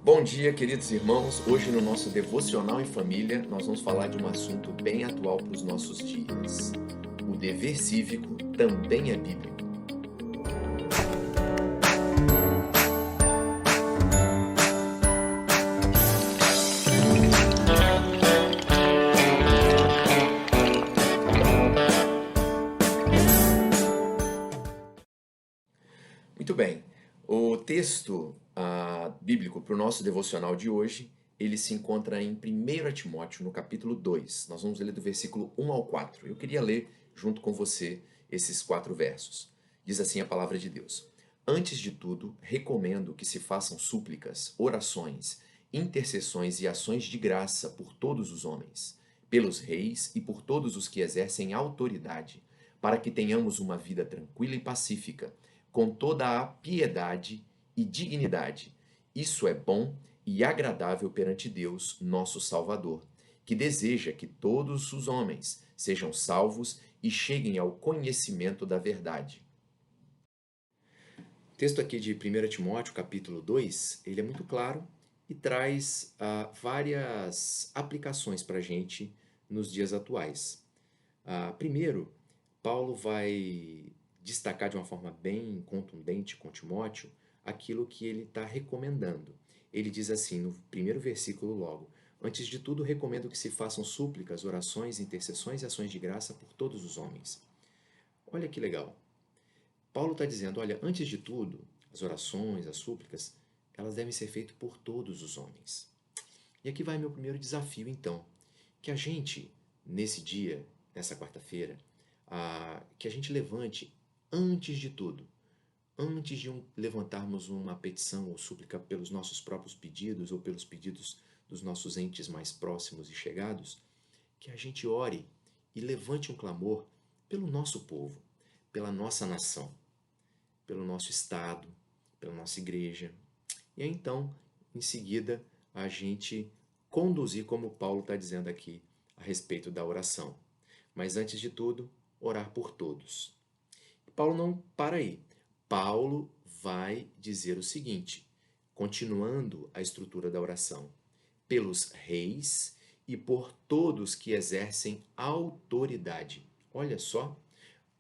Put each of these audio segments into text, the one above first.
Bom dia, queridos irmãos. Hoje, no nosso Devocional em Família, nós vamos falar de um assunto bem atual para os nossos dias. O dever cívico também é bíblico. Muito bem. O texto bíblico para o nosso devocional de hoje, ele se encontra em 1 Timóteo, no capítulo 2. Nós vamos ler do versículo 1 ao 4. Eu queria ler junto com você esses 4 versos. Diz assim a palavra de Deus: Antes de tudo, recomendo que se façam súplicas, orações, intercessões e ações de graça por todos os homens, pelos reis e por todos os que exercem autoridade, para que tenhamos uma vida tranquila e pacífica, com toda a piedade e dignidade. Isso é bom e agradável perante Deus, nosso Salvador, que deseja que todos os homens sejam salvos e cheguem ao conhecimento da verdade. O texto aqui de 1 Timóteo, capítulo 2, ele é muito claro e traz várias aplicações para a gente nos dias atuais. Primeiro, Paulo vai destacar de uma forma bem contundente com Timóteo aquilo que ele está recomendando. Ele diz assim no primeiro versículo logo: Antes de tudo, recomendo que se façam súplicas, orações, intercessões e ações de graça por todos os homens. Olha que legal. Paulo está dizendo, olha, antes de tudo, as orações, as súplicas, elas devem ser feitas por todos os homens. E aqui vai meu primeiro desafio, então, que a gente, nesse dia, nessa quarta-feira, que a gente levante, antes de tudo, antes de levantarmos uma petição ou súplica pelos nossos próprios pedidos ou pelos pedidos dos nossos entes mais próximos e chegados, que a gente ore e levante um clamor pelo nosso povo, pela nossa nação, pelo nosso estado, pela nossa igreja. E aí, então, em seguida, a gente conduzir, como Paulo está dizendo aqui, a respeito da oração. Mas antes de tudo, orar por todos. Paulo não para aí. Paulo vai dizer o seguinte, continuando a estrutura da oração: pelos reis e por todos que exercem autoridade. Olha só,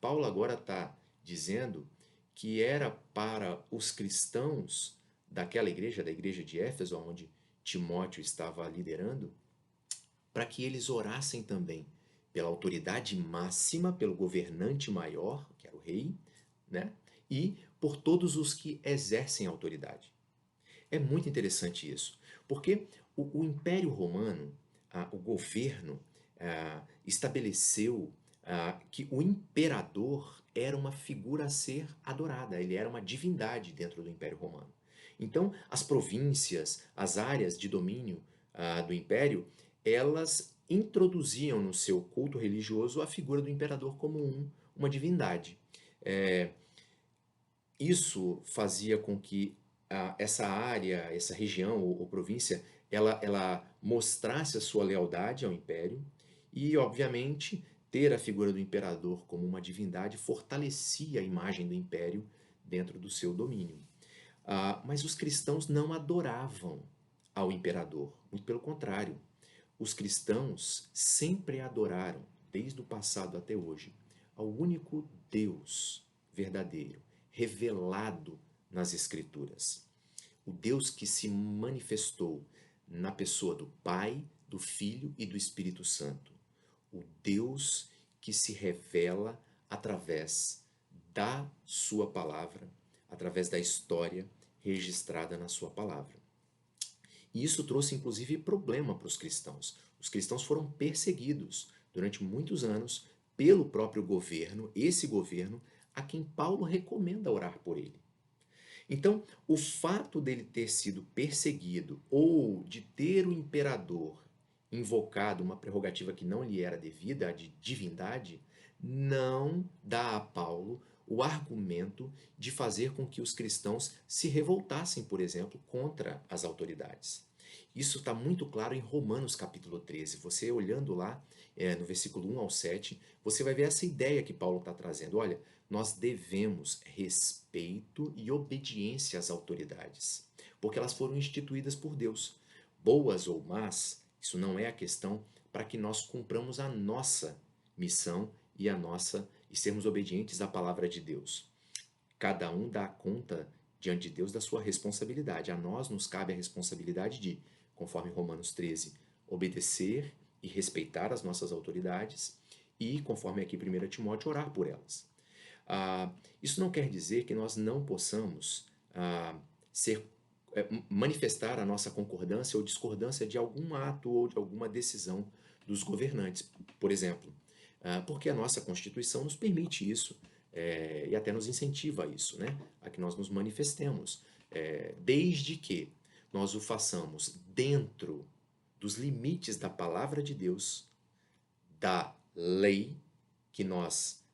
Paulo agora está dizendo que era para os cristãos daquela igreja, da igreja de Éfeso, onde Timóteo estava liderando, para que eles orassem também pela autoridade máxima, pelo governante maior, que era o rei, né? E por todos os que exercem autoridade. É muito interessante isso, porque o Império Romano, o governo, estabeleceu que o imperador era uma figura a ser adorada, ele era uma divindade dentro do Império Romano. Então, as províncias, as áreas de domínio do Império, elas introduziam no seu culto religioso a figura do imperador como uma divindade. É, Isso fazia com que essa área, essa região ou província, ela mostrasse a sua lealdade ao império e, obviamente, ter a figura do imperador como uma divindade fortalecia a imagem do império dentro do seu domínio. Mas os cristãos não adoravam ao imperador, muito pelo contrário. Os cristãos sempre adoraram, desde o passado até hoje, ao único Deus verdadeiro, revelado nas Escrituras. O Deus que se manifestou na pessoa do Pai, do Filho e do Espírito Santo. O Deus que se revela através da Sua palavra, através da história registrada na Sua palavra. E isso trouxe inclusive problema para os cristãos. Os cristãos foram perseguidos durante muitos anos pelo próprio governo, esse governo a quem Paulo recomenda orar por ele. Então, o fato dele ter sido perseguido ou de ter o imperador invocado uma prerrogativa que não lhe era devida, a de divindade, não dá a Paulo o argumento de fazer com que os cristãos se revoltassem, por exemplo, contra as autoridades. Isso está muito claro em Romanos capítulo 13. Você olhando lá no versículo 1 ao 7, você vai ver essa ideia que Paulo está trazendo. Olha, nós devemos respeito e obediência às autoridades. porque elas foram instituídas por Deus. Boas ou más, isso não é a questão para que nós cumpramos a nossa missão e sermos obedientes à palavra de Deus. Cada um dá conta diante de Deus da sua responsabilidade. A nós nos cabe a responsabilidade de, conforme Romanos 13, obedecer e respeitar as nossas autoridades e, conforme aqui 1 Timóteo, orar por elas. Isso não quer dizer que nós não possamos manifestar a nossa concordância ou discordância de algum ato ou de alguma decisão dos governantes, por exemplo, porque a nossa Constituição nos permite isso e até nos incentiva a isso, né? A que nós nos manifestemos, desde que nós o façamos dentro dos limites da palavra de Deus, da lei que nós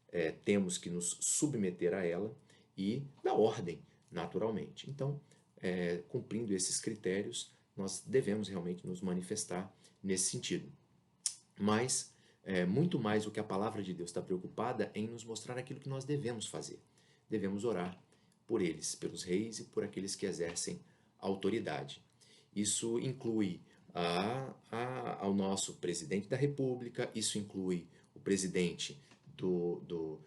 temos que nos submeter a ela e da ordem, naturalmente. Então, cumprindo esses critérios, nós devemos realmente nos manifestar nesse sentido. Mas, muito mais o que a palavra de Deus está preocupada em nos mostrar aquilo que nós devemos fazer. Devemos orar por eles, pelos reis e por aqueles que exercem autoridade. Isso inclui ao nosso presidente da República, isso inclui o presidente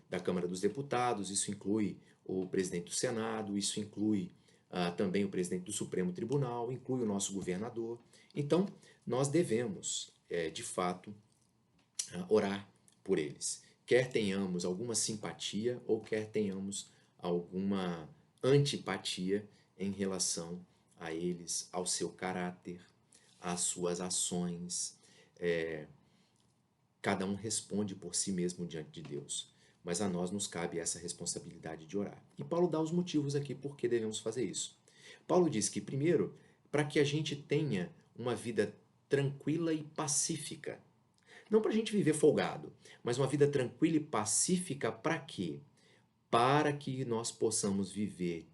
da Câmara dos Deputados, isso inclui o presidente do Senado, isso inclui também o presidente do Supremo Tribunal, inclui o nosso governador. Então, nós devemos, de fato, orar por eles. Quer tenhamos alguma simpatia ou quer tenhamos alguma antipatia em relação a eles, ao seu caráter, às suas ações. Cada um responde por si mesmo diante de Deus. Mas a nós nos cabe essa responsabilidade de orar. E Paulo dá os motivos aqui por que devemos fazer isso. Paulo diz que, primeiro, para que a gente tenha uma vida tranquila e pacífica. Não para a gente viver folgado, mas uma vida tranquila e pacífica para quê? Para que nós possamos viver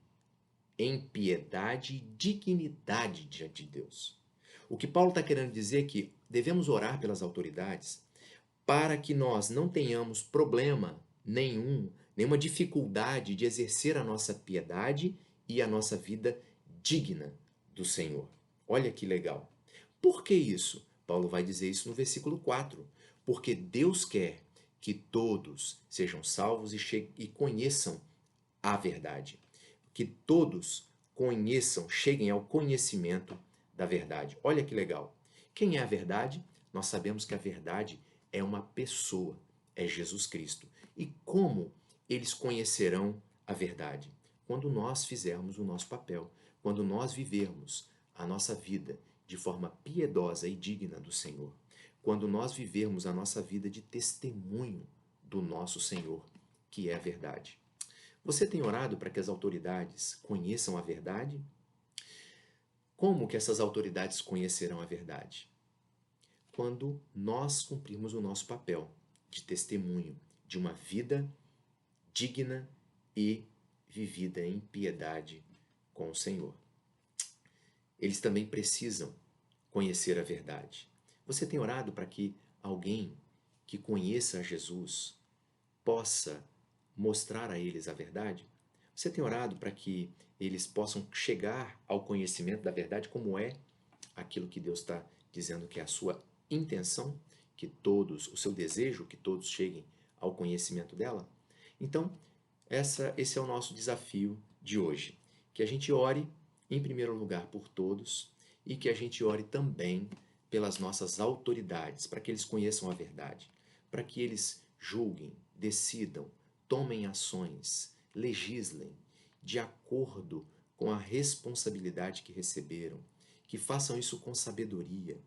em piedade e dignidade diante de Deus. O que Paulo está querendo dizer é que devemos orar pelas autoridades para que nós não tenhamos problema nenhuma dificuldade de exercer a nossa piedade e a nossa vida digna do Senhor. Olha que legal. Por que isso? Paulo vai dizer isso no versículo 4. Porque Deus quer que todos sejam salvos e conheçam a verdade. Que todos cheguem ao conhecimento da verdade. Olha que legal. Quem é a verdade? Nós sabemos que a verdade é uma pessoa, é Jesus Cristo. E como eles conhecerão a verdade? Quando nós fizermos o nosso papel, quando nós vivermos a nossa vida de forma piedosa e digna do Senhor, quando nós vivermos a nossa vida de testemunho do nosso Senhor, que é a verdade. Você tem orado para que as autoridades conheçam a verdade? Como que essas autoridades conhecerão a verdade? Quando nós cumprimos o nosso papel de testemunho de uma vida digna e vivida em piedade com o Senhor. Eles também precisam conhecer a verdade. Você tem orado para que alguém que conheça Jesus possa mostrar a eles a verdade? Você tem orado para que eles possam chegar ao conhecimento da verdade, como é aquilo que Deus está dizendo que é a sua intenção, o seu desejo, que todos cheguem ao conhecimento dela? Então, esse é o nosso desafio de hoje. Que a gente ore, em primeiro lugar, por todos e que a gente ore também pelas nossas autoridades, para que eles conheçam a verdade, para que eles julguem, decidam, tomem ações, legislem de acordo com a responsabilidade que receberam, que façam isso com sabedoria,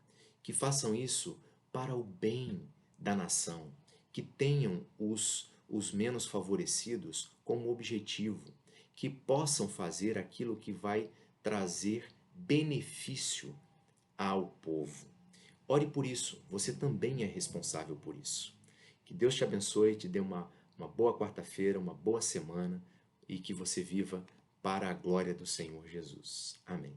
que façam isso para o bem da nação, que tenham os menos favorecidos como objetivo, que possam fazer aquilo que vai trazer benefício ao povo. Ore por isso, você também é responsável por isso. Que Deus te abençoe, te dê uma boa quarta-feira, uma boa semana e que você viva para a glória do Senhor Jesus. Amém.